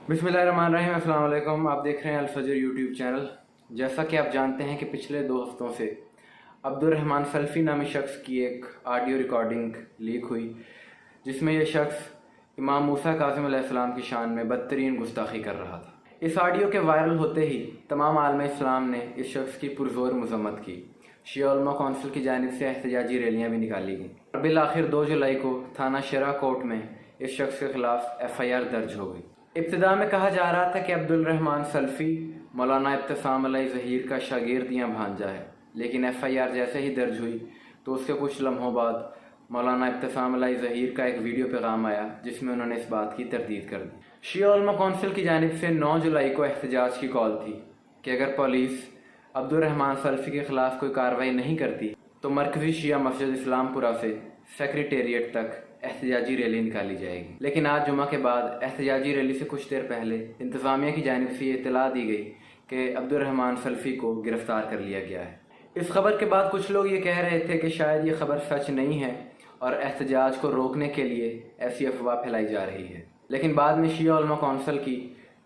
बिस्मिल्लाहिर्रहमानिर्रहीम। अस्सलाम वालेकुम। आप देख रहे हैं अल-फजर यूट्यूब चैनल। जैसा कि आप जानते हैं कि पिछले 2 हफ्तों से अब्दुर्रहमान सल्फ़ी नामी शख्स की एक ऑडियो रिकॉर्डिंग लीक हुई, जिसमें यह शख्स इमाम मूसा काज़िम अलैहिस्सलाम की शान में बदतरीन गुस्ताखी कर रहा था। इस ऑडियो के वायरल होते ही तमाम आलम इस्लाम ने इस शख्स की पुरज़ोर मज़म्मत की। शिया उलमा कौंसिल की जानिब से एहतजाजी रैलियाँ भी निकाली गईं। बिल आखिर 2 जुलाई को थाना शेरा कोर्ट में इस शख्स के खिलाफ FIR दर्ज हो गई। इब्तिदा में कहा जा रहा था कि अब्दुर्रहमान सल्फ़ी मौलाना इब्तिसाम अलई ज़हीर का शागिर्द या भांजा है, लेकिन FIR जैसे ही दर्ज हुई तो उसके कुछ लम्हों बाद मौलाना इब्तिसाम अलई ज़हीर का एक वीडियो पैगाम आया, जिसमें उन्होंने इस बात की तरदीद कर दी। शिया उलमा कौंसिल की जानिब से 9 जुलाई को एहतजाज की कॉल थी कि अगर पुलिस अब्दुर्रहमान सल्फ़ी के ख़िलाफ़ कोई कार्रवाई नहीं करती तो मरकज़ी शिया मस्जिद इस्लामपुरा से सेक्रेटेरिएट तक एहतजाजी रैली निकाली जाएगी। लेकिन आज जुमा के बाद एहतजाजी रैली से कुछ देर पहले इंतज़ामिया की जानिब से ये इत्तला दी गई कि अब्दुर्रहमान सल्फ़ी को गिरफ़्तार कर लिया गया है। इस खबर के बाद कुछ लोग ये कह रहे थे कि शायद ये खबर सच नहीं है और एहतजाज को रोकने के लिए ऐसी अफवाह फैलाई जा रही है। लेकिन बाद में शिया उलमा कौंसिल की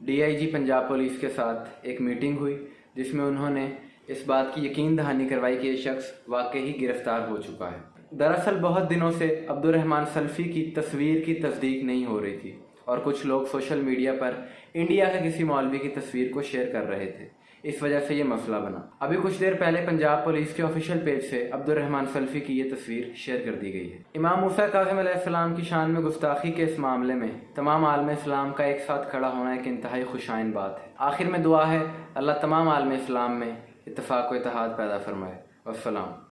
DIG पंजाब पुलिस के साथ एक मीटिंग हुई, जिसमें उन्होंने इस बात की यकीन दहानी करवाई कि ये शख्स वाकई ही गिरफ़्तार हो चुका है। दरअसल बहुत दिनों से अब्दुर्रहमान सल्फ़ी की तस्वीर की तस्दीक नहीं हो रही थी और कुछ लोग सोशल मीडिया पर इंडिया के किसी मौलवी की तस्वीर को शेयर कर रहे थे। इस वजह से ये मसला बना। अभी कुछ देर पहले पंजाब पुलिस के ऑफिशियल पेज से अब्दुर्रहमान सल्फ़ी की ये तस्वीर शेयर कर दी गई है। इमाम मूसा काज़िम अलैहिस्सलाम की शान में गुस्ताखी के इस मामले में तमाम आलम इस्लाम का एक साथ खड़ा होना एक इंतहाई खुशाइन बात है। आखिर में दुआ है अल्लाह तमाम आलम इस्लाम में इत्तफ़ाक़ व इत्तेहाद पैदा फरमाए। वस्सलाम।